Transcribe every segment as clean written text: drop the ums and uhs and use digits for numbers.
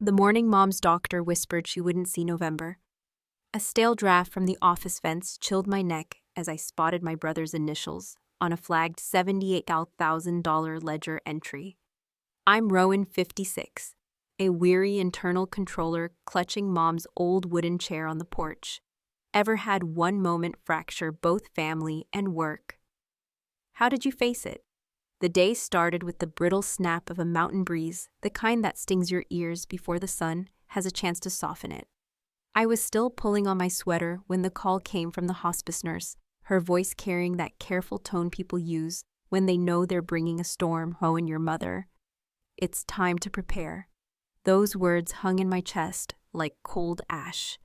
The morning Mom's doctor whispered she wouldn't see November. A stale draft from the office fence chilled my neck as I spotted my brother's initials on a flagged $78,000 ledger entry. I'm Rowan 56, a weary internal controller clutching Mom's old wooden chair on the porch. Ever had one moment fracture both family and work? How did you face it? The day started with the brittle snap of a mountain breeze, the kind that stings your ears before the sun has a chance to soften it. I was still pulling on my sweater when the call came from the hospice nurse, her voice carrying that careful tone people use when they know they're bringing a storm home your mother. It's time to prepare. Those words hung in my chest like cold ash.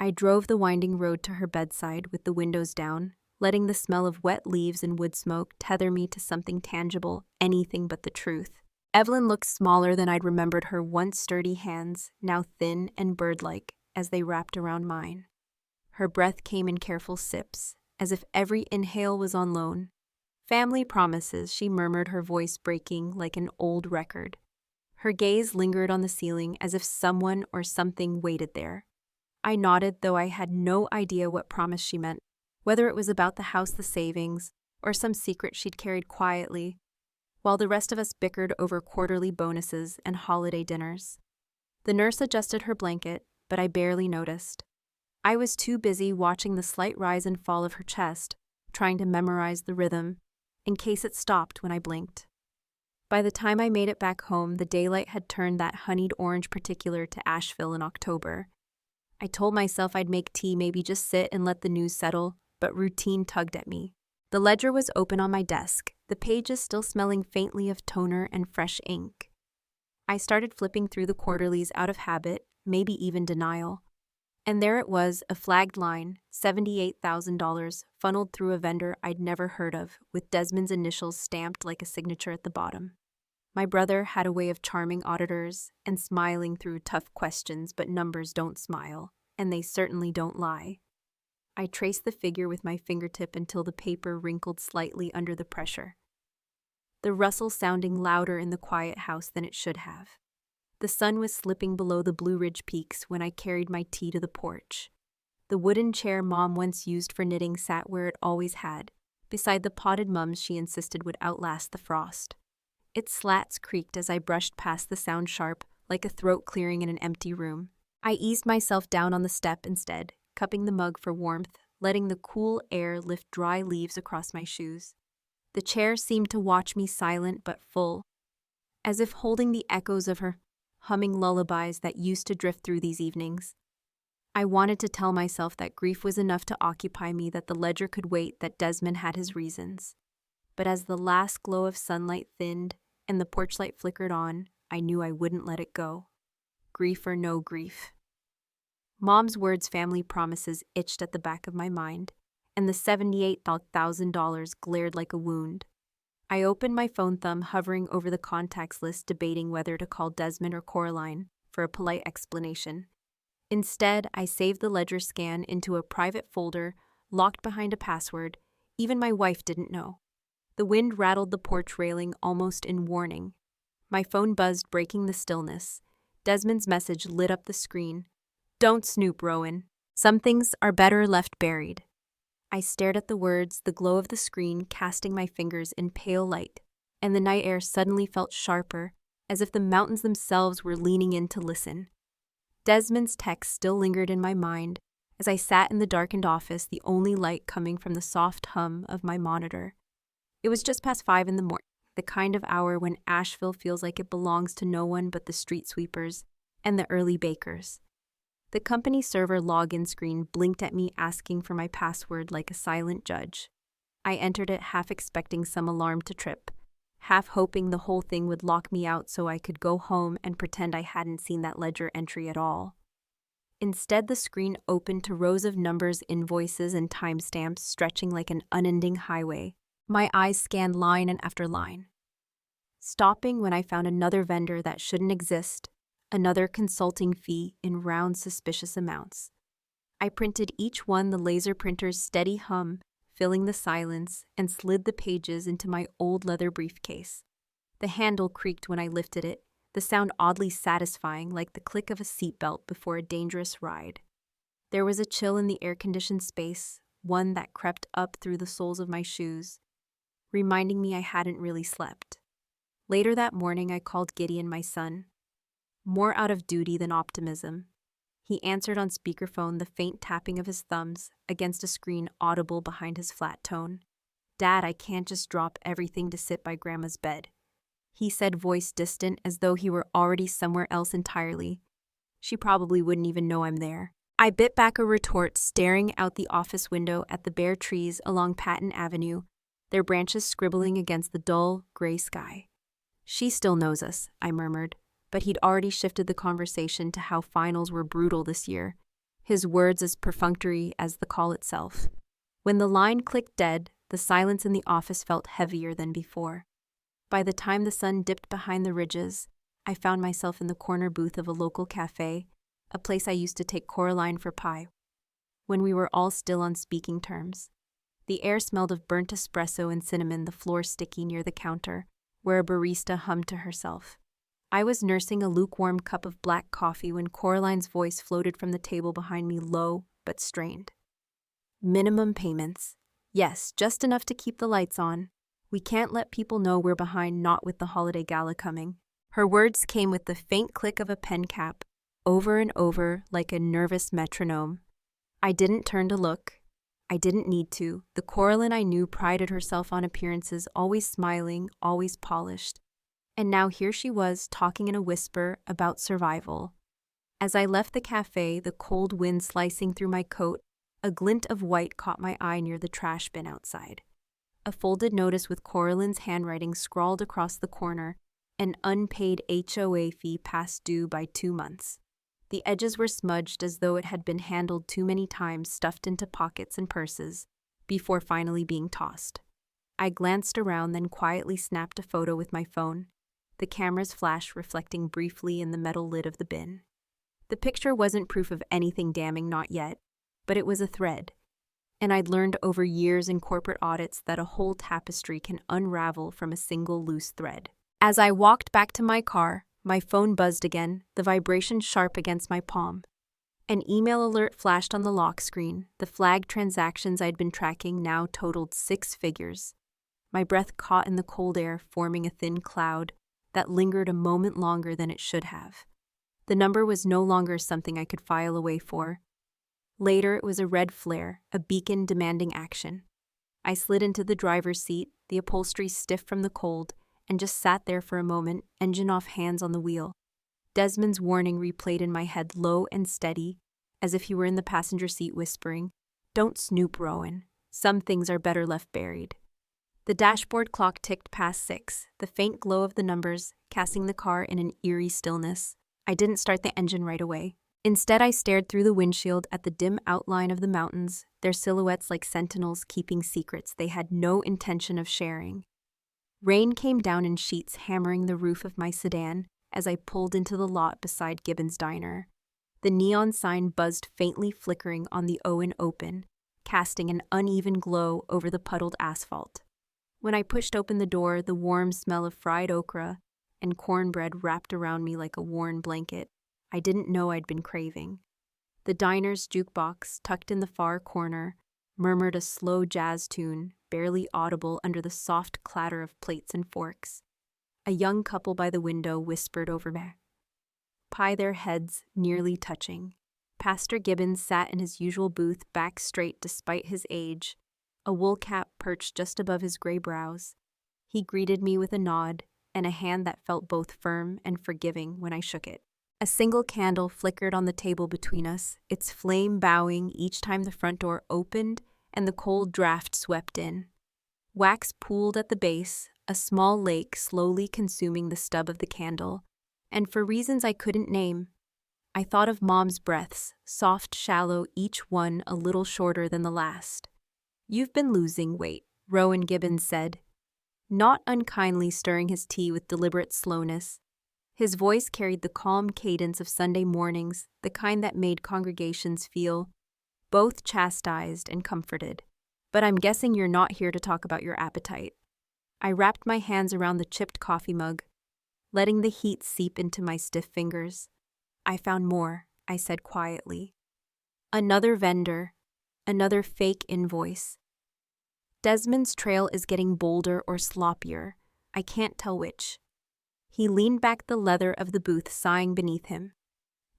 I drove the winding road to her bedside with the windows down, letting the smell of wet leaves and wood smoke tether me to something tangible, anything but the truth. Evelyn looked smaller than I'd remembered her once sturdy hands, now thin and bird-like, as they wrapped around mine. Her breath came in careful sips, as if every inhale was on loan. "Family promises," she murmured, her voice breaking like an old record. Her gaze lingered on the ceiling as if someone or something waited there. I nodded, though I had no idea what promise she meant, whether it was about the house, the savings, or some secret she'd carried quietly, while the rest of us bickered over quarterly bonuses and holiday dinners. The nurse adjusted her blanket, but I barely noticed. I was too busy watching the slight rise and fall of her chest, trying to memorize the rhythm, in case it stopped when I blinked. By the time I made it back home, the daylight had turned that honeyed orange particular to Asheville in October. I told myself I'd make tea, maybe just sit and let the news settle, but routine tugged at me. The ledger was open on my desk, the pages still smelling faintly of toner and fresh ink. I started flipping through the quarterlies out of habit, maybe even denial. And there it was, a flagged line, $78,000, funneled through a vendor I'd never heard of, with Desmond's initials stamped like a signature at the bottom. My brother had a way of charming auditors and smiling through tough questions, but numbers don't smile, and they certainly don't lie. I traced the figure with my fingertip until the paper wrinkled slightly under the pressure, the rustle sounding louder in the quiet house than it should have. The sun was slipping below the Blue Ridge peaks when I carried my tea to the porch. The wooden chair Mom once used for knitting sat where it always had, beside the potted mums she insisted would outlast the frost. Its slats creaked as I brushed past the sound sharp, like a throat clearing in an empty room. I eased myself down on the step instead, cupping the mug for warmth, letting the cool air lift dry leaves across my shoes. The chair seemed to watch me, silent but full, as if holding the echoes of her humming lullabies that used to drift through these evenings. I wanted to tell myself that grief was enough to occupy me, that the ledger could wait, that Desmond had his reasons. But as the last glow of sunlight thinned and the porch light flickered on, I knew I wouldn't let it go. Grief or no grief. Mom's words, family promises, itched at the back of my mind, and the $78,000 glared like a wound. I opened my phone, thumb hovering over the contacts list, debating whether to call Desmond or Coraline for a polite explanation. Instead, I saved the ledger scan into a private folder, locked behind a password. Even my wife didn't know. The wind rattled the porch railing almost in warning. My phone buzzed, breaking the stillness. Desmond's message lit up the screen. "Don't snoop, Rowan. Some things are better left buried." I stared at the words, the glow of the screen casting my fingers in pale light, and the night air suddenly felt sharper, as if the mountains themselves were leaning in to listen. Desmond's text still lingered in my mind as I sat in the darkened office, the only light coming from the soft hum of my monitor. It was just past 5 in the morning, the kind of hour when Asheville feels like it belongs to no one but the street sweepers and the early bakers. The company server login screen blinked at me, asking for my password like a silent judge. I entered it, half expecting some alarm to trip, half hoping the whole thing would lock me out so I could go home and pretend I hadn't seen that ledger entry at all. Instead, the screen opened to rows of numbers, invoices, and timestamps stretching like an unending highway. My eyes scanned line after line, stopping when I found another vendor that shouldn't exist, another consulting fee in round, suspicious amounts. I printed each one, the laser printer's steady hum filling the silence, and slid the pages into my old leather briefcase. The handle creaked when I lifted it, the sound oddly satisfying like the click of a seatbelt before a dangerous ride. There was a chill in the air-conditioned space, one that crept up through the soles of my shoes, reminding me I hadn't really slept. Later that morning, I called Gideon, my son, more out of duty than optimism. He answered on speakerphone, the faint tapping of his thumbs against a screen audible behind his flat tone. "Dad, I can't just drop everything to sit by Grandma's bed," he said, voice distant as though he were already somewhere else entirely. "She probably wouldn't even know I'm there." I bit back a retort, staring out the office window at the bare trees along Patton Avenue, their branches scribbling against the dull, gray sky. "She still knows us," I murmured, but he'd already shifted the conversation to how finals were brutal this year, his words as perfunctory as the call itself. When the line clicked dead, the silence in the office felt heavier than before. By the time the sun dipped behind the ridges, I found myself in the corner booth of a local cafe, a place I used to take Coraline for pie, when we were all still on speaking terms. The air smelled of burnt espresso and cinnamon, the floor sticky near the counter, where a barista hummed to herself. I was nursing a lukewarm cup of black coffee when Coraline's voice floated from the table behind me, low but strained. "Minimum payments. Yes, just enough to keep the lights on. We can't let people know we're behind, not with the holiday gala coming." Her words came with the faint click of a pen cap, over and over like a nervous metronome. I didn't turn to look. I didn't need to. The Coraline I knew prided herself on appearances, always smiling, always polished. And now here she was, talking in a whisper about survival. As I left the cafe, the cold wind slicing through my coat, a glint of white caught my eye near the trash bin outside. A folded notice with Coraline's handwriting scrawled across the corner, an unpaid HOA fee past due by 2 months. The edges were smudged as though it had been handled too many times, stuffed into pockets and purses, before finally being tossed. I glanced around, then quietly snapped a photo with my phone, the camera's flash reflecting briefly in the metal lid of the bin. The picture wasn't proof of anything damning, not yet, but it was a thread. And I'd learned over years in corporate audits that a whole tapestry can unravel from a single loose thread. As I walked back to my car, my phone buzzed again, the vibration sharp against my palm. An email alert flashed on the lock screen. The flagged transactions I'd been tracking now totaled 6 figures. My breath caught in the cold air, forming a thin cloud that lingered a moment longer than it should have. The number was no longer something I could file away for. Later, it was a red flare, a beacon demanding action. I slid into the driver's seat, the upholstery stiff from the cold, and just sat there for a moment, engine off, hands on the wheel. Desmond's warning replayed in my head, low and steady, as if he were in the passenger seat whispering, "Don't snoop, Rowan. Some things are better left buried." The dashboard clock ticked past 6, the faint glow of the numbers casting the car in an eerie stillness. I didn't start the engine right away. Instead, I stared through the windshield at the dim outline of the mountains, their silhouettes like sentinels keeping secrets they had no intention of sharing. Rain came down in sheets, hammering the roof of my sedan as I pulled into the lot beside Gibbons' Diner. The neon sign buzzed, faintly flickering on the Owen Open, casting an uneven glow over the puddled asphalt. When I pushed open the door, the warm smell of fried okra and cornbread wrapped around me like a worn blanket I didn't know I'd been craving. The diner's jukebox, tucked in the far corner, murmured a slow jazz tune, barely audible under the soft clatter of plates and forks. A young couple by the window whispered over me, their heads nearly touching. Pastor Gibbons sat in his usual booth, back straight despite his age, a wool cap perched just above his gray brows. He greeted me with a nod and a hand that felt both firm and forgiving when I shook it. A single candle flickered on the table between us, its flame bowing each time the front door opened and the cold draft swept in. Wax pooled at the base, a small lake slowly consuming the stub of the candle, and for reasons I couldn't name, I thought of Mom's breaths, soft, shallow, each one a little shorter than the last. "You've been losing weight," Rowan Gibbons said, not unkindly stirring his tea with deliberate slowness. His voice carried the calm cadence of Sunday mornings, the kind that made congregations feel both chastised and comforted. "But I'm guessing you're not here to talk about your appetite." I wrapped my hands around the chipped coffee mug. letting the heat seep into my stiff fingers. I found more, I said quietly. Another vendor, another fake invoice. Desmond's trail is getting bolder or sloppier. I can't tell which. He leaned back the leather of the booth, sighing beneath him.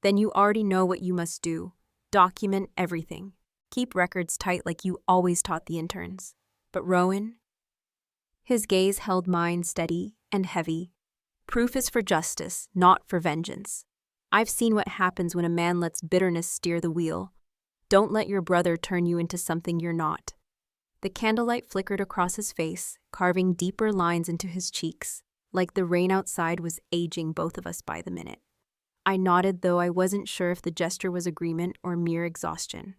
Then you already know what you must do. Document everything. Keep records tight like you always taught the interns. But Rowan? His gaze held mine steady and heavy. Proof is for justice, not for vengeance. I've seen what happens when a man lets bitterness steer the wheel. Don't let your brother turn you into something you're not. The candlelight flickered across his face, carving deeper lines into his cheeks, like the rain outside was aging both of us by the minute. I nodded, though I wasn't sure if the gesture was agreement or mere exhaustion.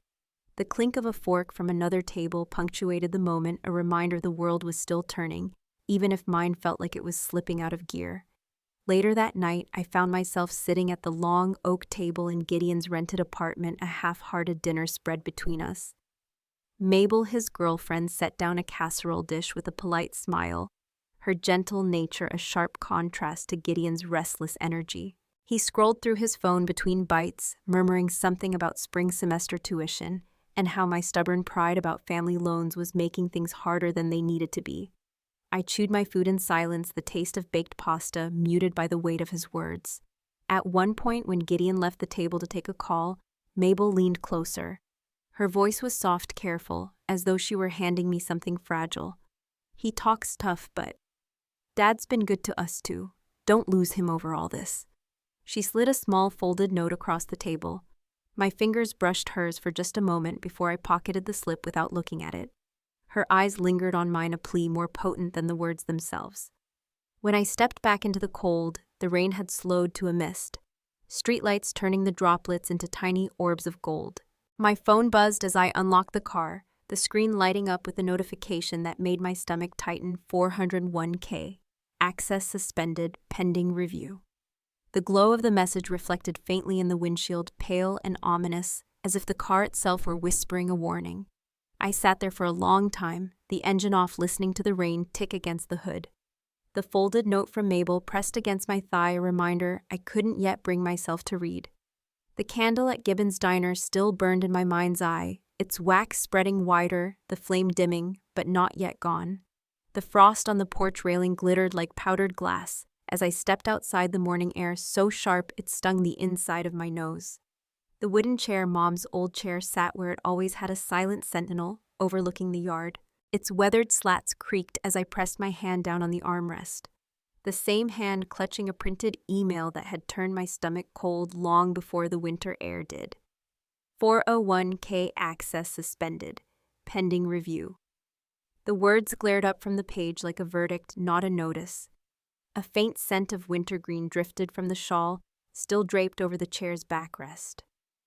The clink of a fork from another table punctuated the moment, a reminder the world was still turning, even if mine felt like it was slipping out of gear. Later that night, I found myself sitting at the long oak table in Gideon's rented apartment, a half-hearted dinner spread between us. Mabel, his girlfriend, set down a casserole dish with a polite smile, her gentle nature a sharp contrast to Gideon's restless energy. He scrolled through his phone between bites, murmuring something about spring semester tuition and how my stubborn pride about family loans was making things harder than they needed to be. I chewed my food in silence, the taste of baked pasta muted by the weight of his words. At one point, when Gideon left the table to take a call, Mabel leaned closer. Her voice was soft, careful, as though she were handing me something fragile. He talks tough, but Dad's been good to us too. Don't lose him over all this. She slid a small folded note across the table. My fingers brushed hers for just a moment before I pocketed the slip without looking at it. Her eyes lingered on mine, a plea more potent than the words themselves. When I stepped back into the cold, the rain had slowed to a mist, streetlights turning the droplets into tiny orbs of gold. My phone buzzed as I unlocked the car, the screen lighting up with a notification that made my stomach tighten. 401k. Access suspended, pending review. The glow of the message reflected faintly in the windshield, pale and ominous, as if the car itself were whispering a warning. I sat there for a long time, the engine off, listening to the rain tick against the hood. The folded note from Mabel pressed against my thigh, a reminder I couldn't yet bring myself to read. The candle at Gibbons' diner still burned in my mind's eye, its wax spreading wider, the flame dimming, but not yet gone. The frost on the porch railing glittered like powdered glass as I stepped outside, the morning air so sharp it stung the inside of my nose. The wooden chair, Mom's old chair, sat where it always had, a silent sentinel, overlooking the yard. Its weathered slats creaked as I pressed my hand down on the armrest. The same hand clutching a printed email that had turned my stomach cold long before the winter air did. 401k access suspended, pending review. The words glared up from the page like a verdict, not a notice. A faint scent of wintergreen drifted from the shawl, still draped over the chair's backrest.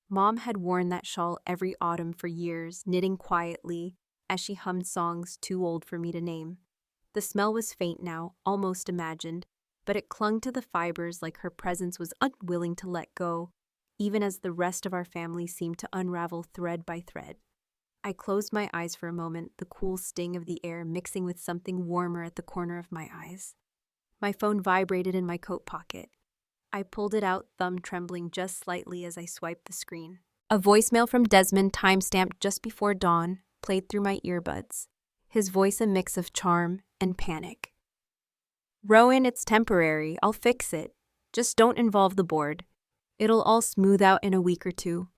Mom had worn that shawl every autumn for years, knitting quietly as she hummed songs too old for me to name. The smell was faint now, almost imagined, but it clung to the fibers like her presence was unwilling to let go, even as the rest of our family seemed to unravel thread by thread. I closed my eyes for a moment, the cool sting of the air mixing with something warmer at the corner of my eyes. My phone vibrated in my coat pocket. I pulled it out, thumb trembling just slightly as I swiped the screen. A voicemail from Desmond, timestamped just before dawn, played through my earbuds, his voice a mix of charm and panic. "Rowan, it's temporary. I'll fix it. Just don't involve the board. It'll all smooth out in a week or two."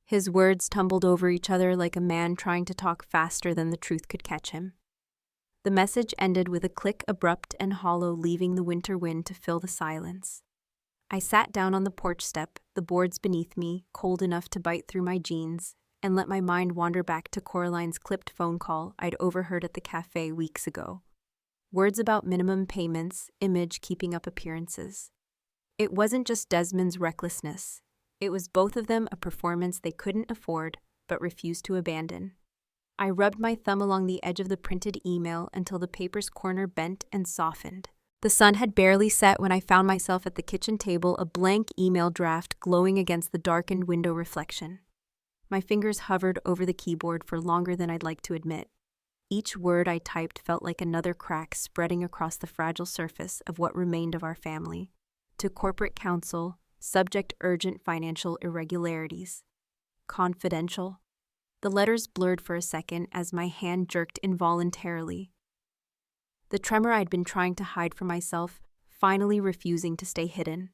His words tumbled over each other like a man trying to talk faster than the truth could catch him. The message ended with a click, abrupt and hollow, leaving the winter wind to fill the silence. I sat down on the porch step, the boards beneath me, cold enough to bite through my jeans, and let my mind wander back to Coraline's clipped phone call I'd overheard at the cafe weeks ago. Words about minimum payments, image keeping up appearances. It wasn't just Desmond's recklessness. It was both of them, a performance they couldn't afford but refused to abandon. I rubbed my thumb along the edge of the printed email until the paper's corner bent and softened. The sun had barely set when I found myself at the kitchen table, a blank email draft glowing against the darkened window reflection. My fingers hovered over the keyboard for longer than I'd like to admit. Each word I typed felt like another crack spreading across the fragile surface of what remained of our family. To corporate counsel, subject urgent financial irregularities. Confidential. The letters blurred for a second as my hand jerked involuntarily. The tremor I'd been trying to hide from myself, finally refusing to stay hidden.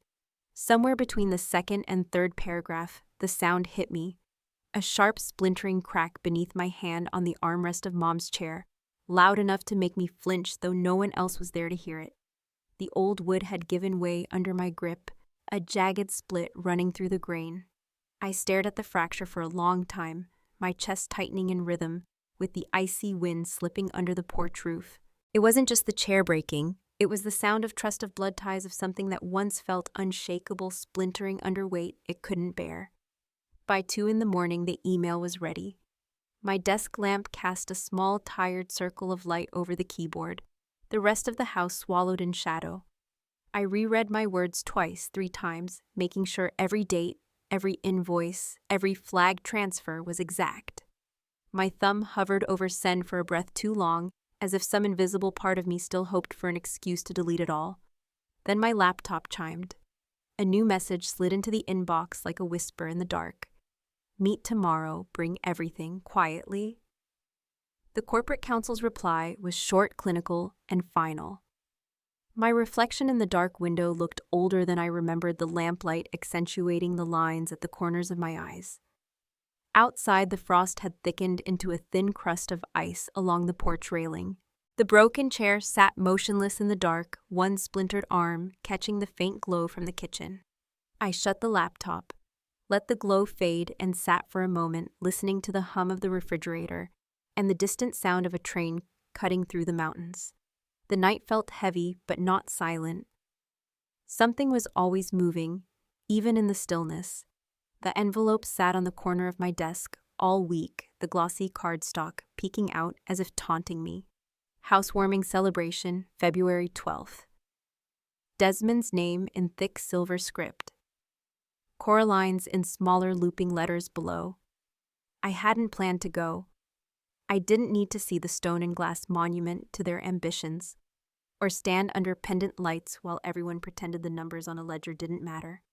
Somewhere between the second and third paragraph, the sound hit me. A sharp splintering crack beneath my hand on the armrest of Mom's chair, loud enough to make me flinch though no one else was there to hear it. The old wood had given way under my grip, a jagged split running through the grain. I stared at the fracture for a long time, my chest tightening in rhythm, with the icy wind slipping under the porch roof. It wasn't just the chair breaking, it was the sound of trust of blood ties of something that once felt unshakable splintering under weight it couldn't bear. By 2 a.m, the email was ready. My desk lamp cast a small, tired circle of light over the keyboard, the rest of the house swallowed in shadow. I reread my words twice, 3 times, making sure every date, every invoice, every flag transfer was exact. My thumb hovered over send for a breath too long, as if some invisible part of me still hoped for an excuse to delete it all. Then my laptop chimed. A new message slid into the inbox like a whisper in the dark. Meet tomorrow, bring everything, quietly. The corporate counsel's reply was short, clinical, and final. My reflection in the dark window looked older than I remembered, the lamplight accentuating the lines at the corners of my eyes. Outside, the frost had thickened into a thin crust of ice along the porch railing. The broken chair sat motionless in the dark, one splintered arm catching the faint glow from the kitchen. I shut the laptop, let the glow fade, and sat for a moment listening to the hum of the refrigerator and the distant sound of a train cutting through the mountains. The night felt heavy but not silent. Something was always moving, even in the stillness. The envelope sat on the corner of my desk, all week, the glossy cardstock peeking out as if taunting me. Housewarming celebration, February 12th. Desmond's name in thick silver script. Coraline's in smaller looping letters below. I hadn't planned to go. I didn't need to see the stone and glass monument to their ambitions, or stand under pendant lights while everyone pretended the numbers on a ledger didn't matter.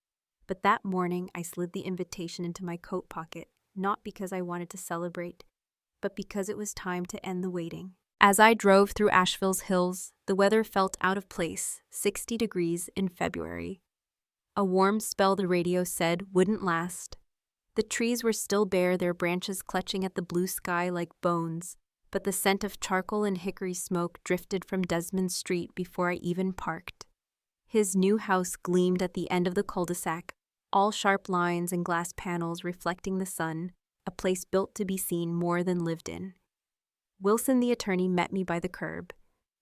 But that morning, I slid the invitation into my coat pocket, not because I wanted to celebrate, but because it was time to end the waiting. As I drove through Asheville's hills, the weather felt out of place, 60 degrees in February. A warm spell, the radio said, wouldn't last. The trees were still bare, their branches clutching at the blue sky like bones, but the scent of charcoal and hickory smoke drifted from Desmond Street before I even parked. His new house gleamed at the end of the cul-de-sac, all sharp lines and glass panels reflecting the sun, a place built to be seen more than lived in. Wilson, the attorney, met me by the curb.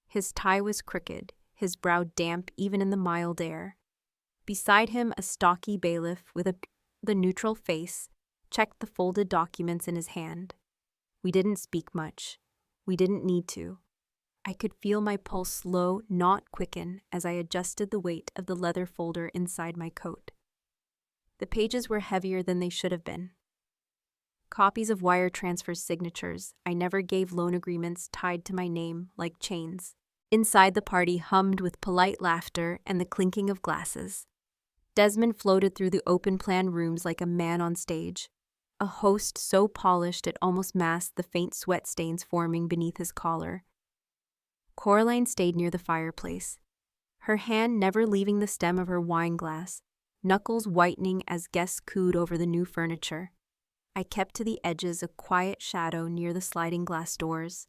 His tie was crooked, his brow damp even in the mild air. Beside him, a stocky bailiff with the neutral face checked the folded documents in his hand. We didn't speak much. We didn't need to. I could feel my pulse slow, not quicken, as I adjusted the weight of the leather folder inside my coat. The pages were heavier than they should have been. Copies of wire transfer signatures. I never gave loan agreements tied to my name like chains. Inside, the party hummed with polite laughter and the clinking of glasses. Desmond floated through the open-plan rooms like a man on stage, a host so polished it almost masked the faint sweat stains forming beneath his collar. Coraline stayed near the fireplace, her hand never leaving the stem of her wine glass, knuckles whitening as guests cooed over the new furniture. I kept to the edges, a quiet shadow near the sliding glass doors,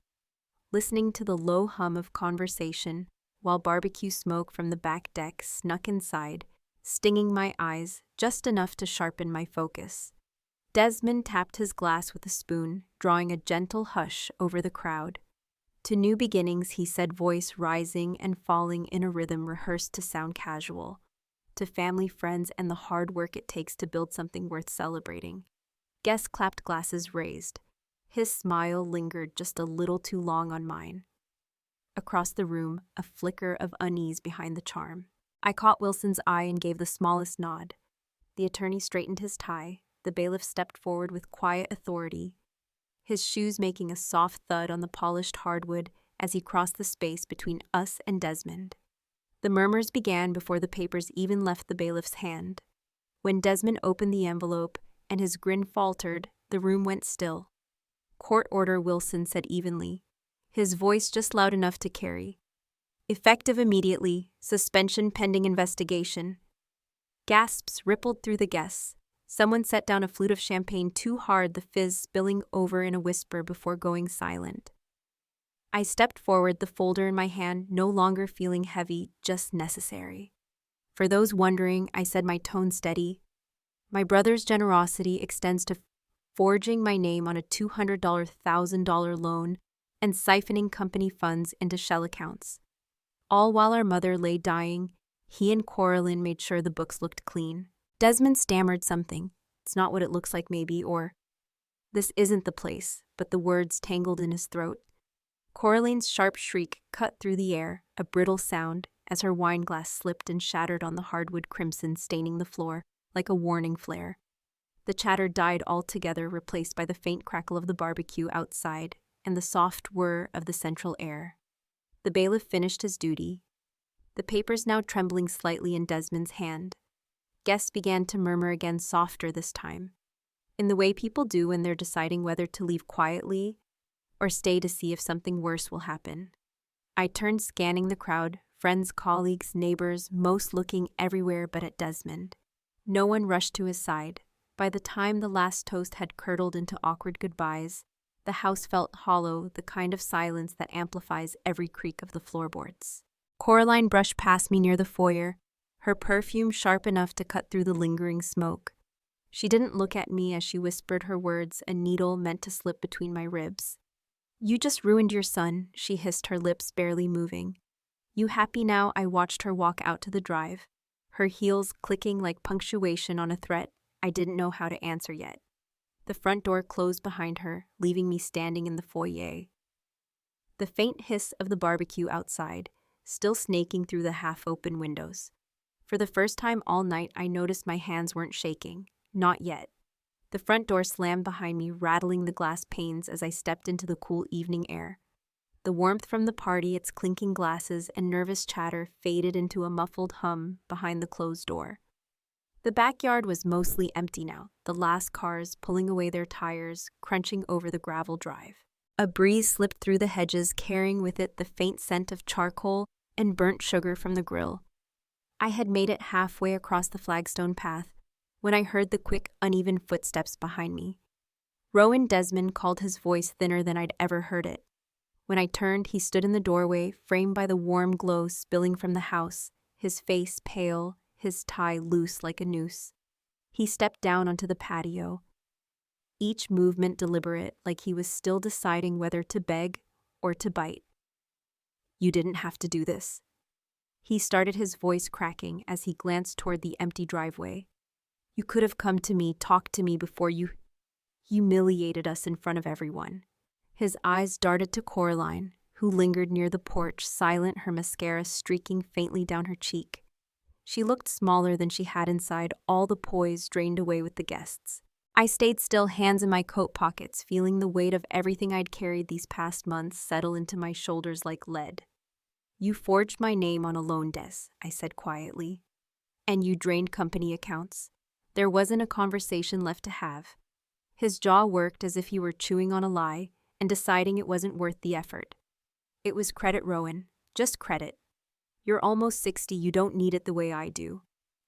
listening to the low hum of conversation while barbecue smoke from the back deck snuck inside, stinging my eyes just enough to sharpen my focus. Desmond tapped his glass with a spoon, drawing a gentle hush over the crowd. To new beginnings, he said, voice rising and falling in a rhythm rehearsed to sound casual. To family, friends, and the hard work it takes to build something worth celebrating. Guests clapped, glasses raised. His smile lingered just a little too long on mine. Across the room, a flicker of unease behind the charm. I caught Wilson's eye and gave the smallest nod. The attorney straightened his tie. The bailiff stepped forward with quiet authority. his shoes making a soft thud on the polished hardwood as he crossed the space between us and Desmond. The murmurs began before the papers even left the bailiff's hand. When Desmond opened the envelope and his grin faltered, the room went still. "Court order," Wilson said evenly, his voice just loud enough to carry. "Effective immediately, suspension pending investigation." Gasps rippled through the guests. Someone set down a flute of champagne too hard, the fizz spilling over in a whisper before going silent. I stepped forward, the folder in my hand, no longer feeling heavy, just necessary. "For those wondering," I said, my tone steady, "my brother's generosity extends to forging my name on a $200,000 $1,000 loan and siphoning company funds into shell accounts. All while our mother lay dying, he and Coraline made sure the books looked clean." Desmond stammered something. "It's not what it looks like, maybe," or "This isn't the place," but the words tangled in his throat. Coraline's sharp shriek cut through the air, a brittle sound, as her wine glass slipped and shattered on the hardwood, crimson staining the floor like a warning flare. The chatter died altogether, replaced by the faint crackle of the barbecue outside and the soft whir of the central air. The bailiff finished his duty, the papers now trembling slightly in Desmond's hand. Guests began to murmur again, softer this time, in the way people do when they're deciding whether to leave quietly or stay to see if something worse will happen. I turned, scanning the crowd, friends, colleagues, neighbors, most looking everywhere but at Desmond. No one rushed to his side. By the time the last toast had curdled into awkward goodbyes, the house felt hollow, the kind of silence that amplifies every creak of the floorboards. Coraline brushed past me near the foyer, her perfume sharp enough to cut through the lingering smoke. She didn't look at me as she whispered her words, a needle meant to slip between my ribs. "You just ruined your son," she hissed, her lips barely moving. "You happy now?" I watched her walk out to the drive, her heels clicking like punctuation on a threat I didn't know how to answer yet. The front door closed behind her, leaving me standing in the foyer. The faint hiss of the barbecue outside, still snaking through the half-open windows. For the first time all night, I noticed my hands weren't shaking. Not yet. The front door slammed behind me, rattling the glass panes as I stepped into the cool evening air. The warmth from the party, its clinking glasses, and nervous chatter faded into a muffled hum behind the closed door. The backyard was mostly empty now, the last cars pulling away their tires, crunching over the gravel drive. A breeze slipped through the hedges, carrying with it the faint scent of charcoal and burnt sugar from the grill. I had made it halfway across the flagstone path when I heard the quick, uneven footsteps behind me. Rowan Desmond called, his voice thinner than I'd ever heard it. When I turned, he stood in the doorway, framed by the warm glow spilling from the house, his face pale, his tie loose like a noose. He stepped down onto the patio, each movement deliberate, like he was still deciding whether to beg or to bite. "You didn't have to do this," he started, his voice cracking as he glanced toward the empty driveway. "You could have come to me, talked to me before you humiliated us in front of everyone." His eyes darted to Coraline, who lingered near the porch, silent, her mascara streaking faintly down her cheek. She looked smaller than she had inside, all the poise drained away with the guests. I stayed still, hands in my coat pockets, feeling the weight of everything I'd carried these past months settle into my shoulders like lead. "You forged my name on a loan, Des," I said quietly. "And you drained company accounts." There wasn't a conversation left to have. His jaw worked as if he were chewing on a lie and deciding it wasn't worth the effort. "It was credit, Rowan. Just credit. You're almost 60, you don't need it the way I do.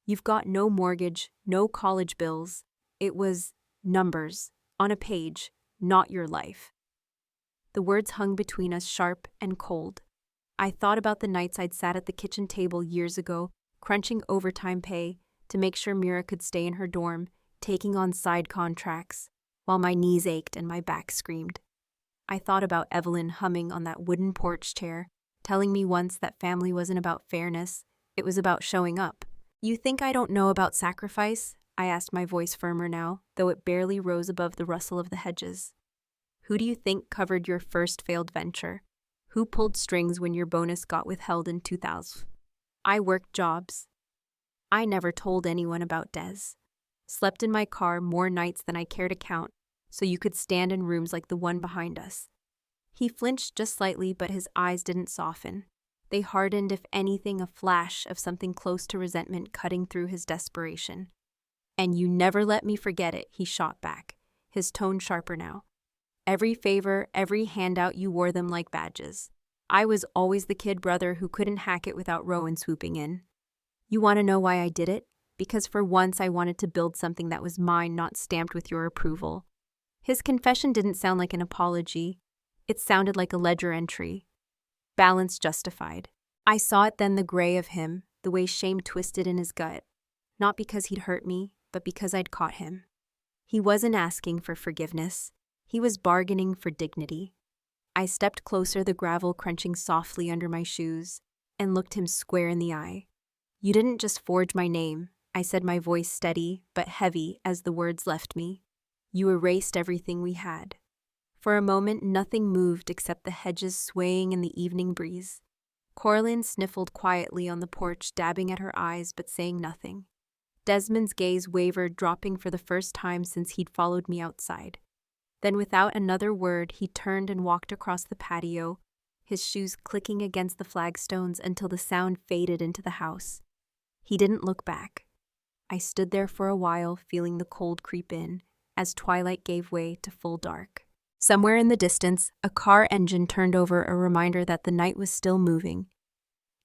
You've got no mortgage, no college bills. It was numbers on a page, not your life." The words hung between us, sharp and cold. I thought about the nights I'd sat at the kitchen table years ago, crunching overtime pay to make sure Mira could stay in her dorm, taking on side contracts, while my knees ached and my back screamed. I thought about Evelyn humming on that wooden porch chair, telling me once that family wasn't about fairness, it was about showing up. "You think I don't know about sacrifice?" I asked, my voice firmer now, though it barely rose above the rustle of the hedges. "Who do you think covered your first failed venture? Who pulled strings when your bonus got withheld in 2000? I worked jobs. I never told anyone about Des. Slept in my car more nights than I care to count, so you could stand in rooms like the one behind us. He flinched just slightly, but his eyes didn't soften. They hardened, if anything, a flash of something close to resentment cutting through his desperation. "And you never let me forget it," he shot back, his tone sharper now. "Every favor, every handout, you wore them like badges. I was always the kid brother who couldn't hack it without Rowan swooping in. You want to know why I did it? Because for once I wanted to build something that was mine, not stamped with your approval." His confession didn't sound like an apology. It sounded like a ledger entry. Balance justified. I saw it then, the gray of him, the way shame twisted in his gut. Not because he'd hurt me, but because I'd caught him. He wasn't asking for forgiveness. He was bargaining for dignity. I stepped closer, the gravel crunching softly under my shoes, and looked him square in the eye. "You didn't just forge my name," I said, my voice steady but heavy as the words left me. "You erased everything we had." For a moment, nothing moved except the hedges swaying in the evening breeze. Coraline sniffled quietly on the porch, dabbing at her eyes but saying nothing. Desmond's gaze wavered, dropping for the first time since he'd followed me outside. Then, without another word, he turned and walked across the patio, his shoes clicking against the flagstones until the sound faded into the house. He didn't look back. I stood there for a while, feeling the cold creep in, as twilight gave way to full dark. Somewhere in the distance, a car engine turned over, a reminder that the night was still moving.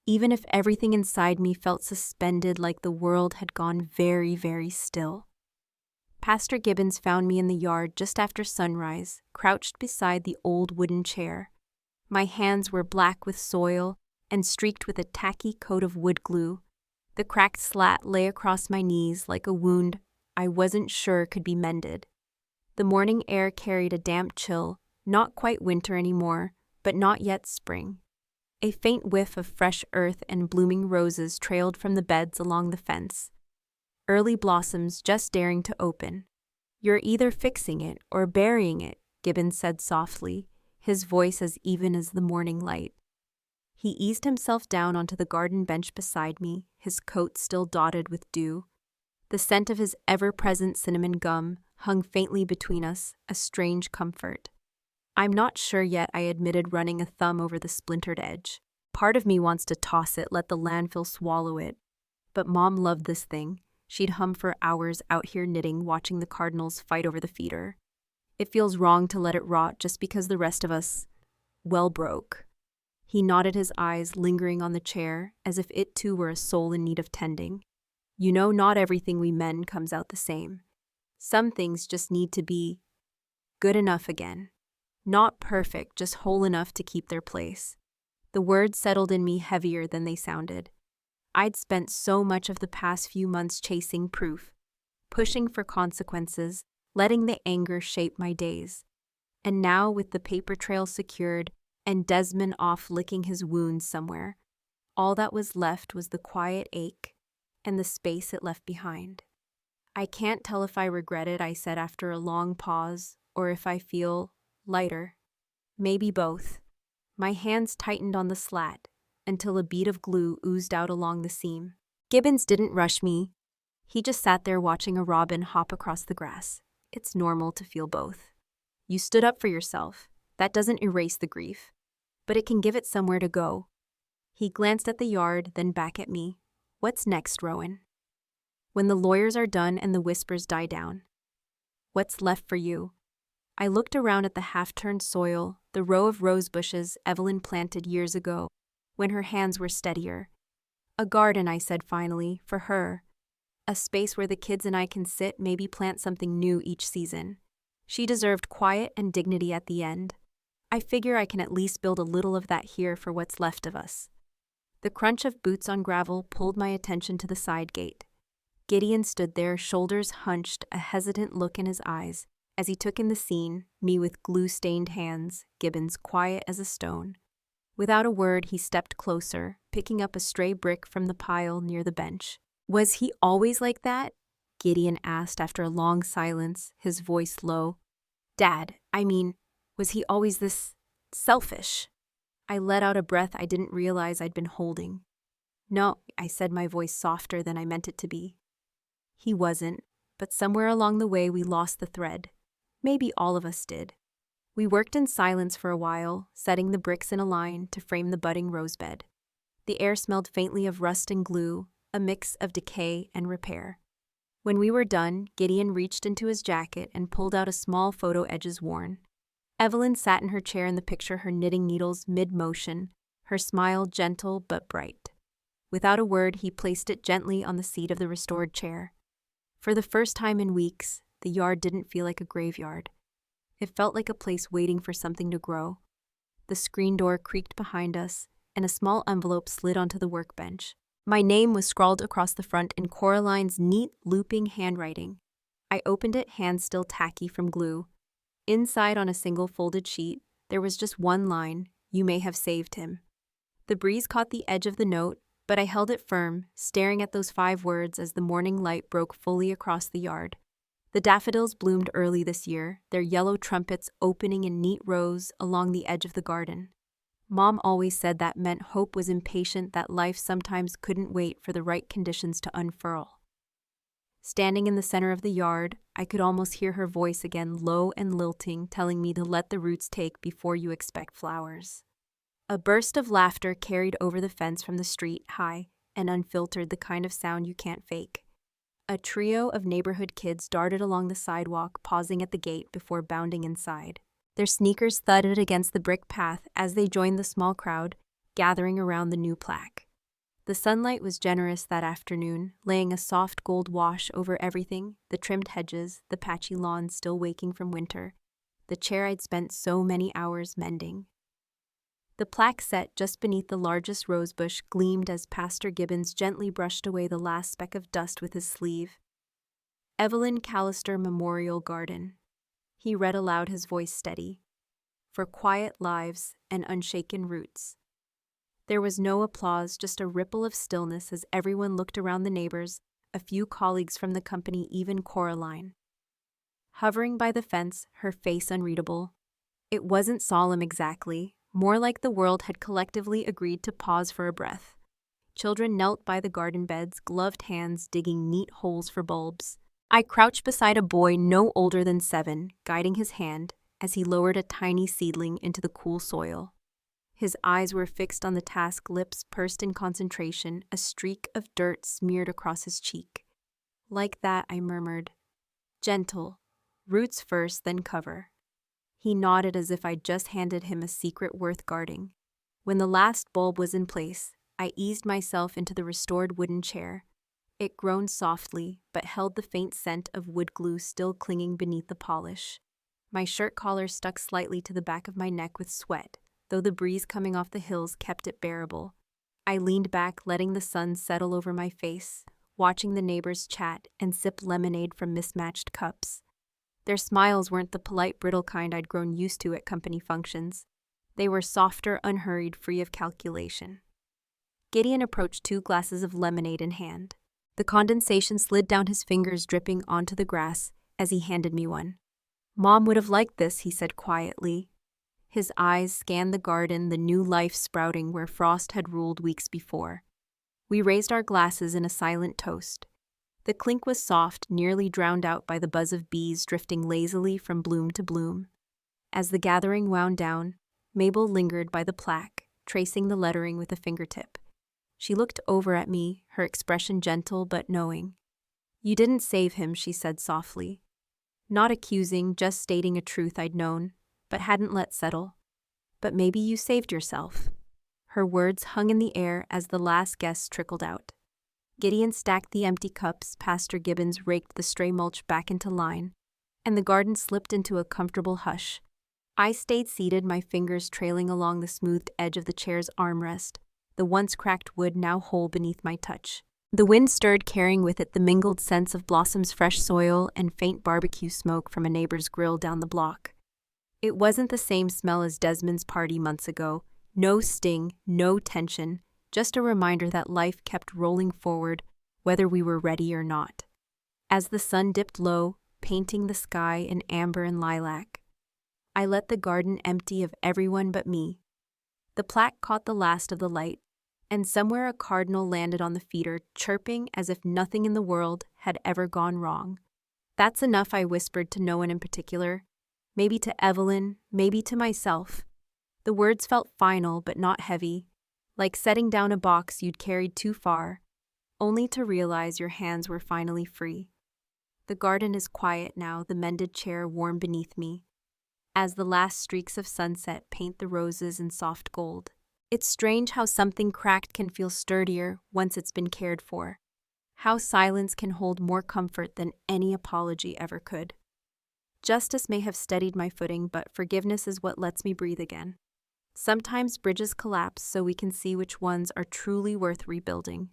Even if everything inside me felt suspended, like the world had gone very, very still. Pastor Gibbons found me in the yard just after sunrise, crouched beside the old wooden chair. My hands were black with soil and streaked with a tacky coat of wood glue. The cracked slat lay across my knees like a wound I wasn't sure could be mended. The morning air carried a damp chill, not quite winter anymore, but not yet spring. A faint whiff of fresh earth and blooming roses trailed from the beds along the fence. Early blossoms just daring to open. "You're either fixing it or burying it," Gibbons said softly, his voice as even as the morning light. He eased himself down onto the garden bench beside me, his coat still dotted with dew. The scent of his ever-present cinnamon gum hung faintly between us, a strange comfort. "I'm not sure yet," I admitted, running a thumb over the splintered edge. "Part of me wants to toss it, let the landfill swallow it. But Mom loved this thing. She'd hum for hours out here knitting, watching the cardinals fight over the feeder. It feels wrong to let it rot just because the rest of us, well, broke." He nodded, his eyes lingering on the chair, as if it too were a soul in need of tending. "You know, not everything we mend comes out the same. Some things just need to be good enough again. Not perfect, just whole enough to keep their place." The words settled in me heavier than they sounded. I'd spent so much of the past few months chasing proof, pushing for consequences, letting the anger shape my days. And now, with the paper trail secured and Desmond off licking his wounds somewhere, all that was left was the quiet ache and the space it left behind. "I can't tell if I regret it," I said after a long pause, "or if I feel lighter. Maybe both." My hands tightened on the slat until a bead of glue oozed out along the seam. Gibbons didn't rush me. He just sat there watching a robin hop across the grass. "It's normal to feel both. You stood up for yourself. That doesn't erase the grief, but it can give it somewhere to go." He glanced at the yard, then back at me. "What's next, Rowan? When the lawyers are done and the whispers die down, what's left for you?" I looked around at the half-turned soil, the row of rose bushes Evelyn planted years ago, when her hands were steadier. "A garden," I said finally, "for her. A space where the kids and I can sit, maybe plant something new each season. She deserved quiet and dignity at the end. I figure I can at least build a little of that here for what's left of us." The crunch of boots on gravel pulled my attention to the side gate. Gideon stood there, shoulders hunched, a hesitant look in his eyes, as he took in the scene, me with glue-stained hands, Gibbons quiet as a stone. Without a word, he stepped closer, picking up a stray brick from the pile near the bench. "Was he always like that?" Gideon asked after a long silence, his voice low. "Dad, was he always this selfish?" I let out a breath I didn't realize I'd been holding. "No," I said, my voice softer than I meant it to be. "He wasn't, but somewhere along the way we lost the thread. Maybe all of us did. We worked in silence for a while, setting the bricks in a line to frame the budding rosebed. The air smelled faintly of rust and glue, a mix of decay and repair. When we were done, Gideon reached into his jacket and pulled out a small photo, edges worn. Evelyn sat in her chair in the picture, her knitting needles mid-motion, her smile gentle but bright. Without a word, he placed it gently on the seat of the restored chair. For the first time in weeks, the yard didn't feel like a graveyard. It felt like a place waiting for something to grow. The screen door creaked behind us, and a small envelope slid onto the workbench. My name was scrawled across the front in Coraline's neat, looping handwriting. I opened it, hands still tacky from glue. Inside, on a single folded sheet, there was just one line: "You may have saved him." The breeze caught the edge of the note, but I held it firm, staring at those 5 words as the morning light broke fully across the yard. The daffodils bloomed early this year, their yellow trumpets opening in neat rows along the edge of the garden. Mom always said that meant hope was impatient, that life sometimes couldn't wait for the right conditions to unfurl. Standing in the center of the yard, I could almost hear her voice again, low and lilting, telling me to let the roots take before you expect flowers. A burst of laughter carried over the fence from the street, high and unfiltered, the kind of sound you can't fake. A trio of neighborhood kids darted along the sidewalk, pausing at the gate before bounding inside. Their sneakers thudded against the brick path as they joined the small crowd gathering around the new plaque. The sunlight was generous that afternoon, laying a soft gold wash over everything: the trimmed hedges, the patchy lawn still waking from winter, the chair I'd spent so many hours mending. The plaque set just beneath the largest rosebush gleamed as Pastor Gibbons gently brushed away the last speck of dust with his sleeve. "Evelyn Callister Memorial Garden." He read aloud, his voice steady. "For quiet lives and unshaken roots." There was no applause, just a ripple of stillness as everyone looked around, the neighbors, a few colleagues from the company, even Coraline. Hovering by the fence, her face unreadable. It wasn't solemn exactly, more like the world had collectively agreed to pause for a breath. Children knelt by the garden beds, gloved hands digging neat holes for bulbs. I crouched beside a boy no older than 7, guiding his hand as he lowered a tiny seedling into the cool soil. His eyes were fixed on the task, lips pursed in concentration, a streak of dirt smeared across his cheek. "Like that," I murmured. "Gentle. Roots first, then cover." He nodded as if I'd just handed him a secret worth guarding. When the last bulb was in place, I eased myself into the restored wooden chair. It groaned softly, but held the faint scent of wood glue still clinging beneath the polish. My shirt collar stuck slightly to the back of my neck with sweat, though the breeze coming off the hills kept it bearable. I leaned back, letting the sun settle over my face, watching the neighbors chat and sip lemonade from mismatched cups. Their smiles weren't the polite, brittle kind I'd grown used to at company functions. They were softer, unhurried, free of calculation. Gideon approached, 2 glasses of lemonade in hand. The condensation slid down his fingers, dripping onto the grass as he handed me one. "Mom would have liked this," he said quietly. His eyes scanned the garden, the new life sprouting where frost had ruled weeks before. We raised our glasses in a silent toast. The clink was soft, nearly drowned out by the buzz of bees drifting lazily from bloom to bloom. As the gathering wound down, Mabel lingered by the plaque, tracing the lettering with a fingertip. She looked over at me, her expression gentle but knowing. "You didn't save him," she said softly. Not accusing, just stating a truth I'd known, but hadn't let settle. "But maybe you saved yourself." Her words hung in the air as the last guest trickled out. Gideon stacked the empty cups, Pastor Gibbons raked the stray mulch back into line, and the garden slipped into a comfortable hush. I stayed seated, my fingers trailing along the smoothed edge of the chair's armrest, the once cracked wood now whole beneath my touch. The wind stirred, carrying with it the mingled scents of blossoms, fresh soil, and faint barbecue smoke from a neighbor's grill down the block. It wasn't the same smell as Desmond's party months ago. No sting, no tension, just a reminder that life kept rolling forward, whether we were ready or not. As the sun dipped low, painting the sky in amber and lilac, I let the garden empty of everyone but me. The plaque caught the last of the light, and somewhere a cardinal landed on the feeder, chirping as if nothing in the world had ever gone wrong. "That's enough," I whispered to no one in particular, maybe to Evelyn, maybe to myself. The words felt final but not heavy, like setting down a box you'd carried too far, only to realize your hands were finally free. The garden is quiet now, the mended chair warm beneath me, as the last streaks of sunset paint the roses in soft gold. It's strange how something cracked can feel sturdier once it's been cared for. How silence can hold more comfort than any apology ever could. Justice may have steadied my footing, but forgiveness is what lets me breathe again. Sometimes bridges collapse so we can see which ones are truly worth rebuilding.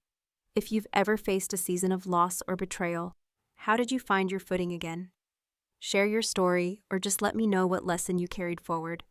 If you've ever faced a season of loss or betrayal, how did you find your footing again? Share your story or just let me know what lesson you carried forward.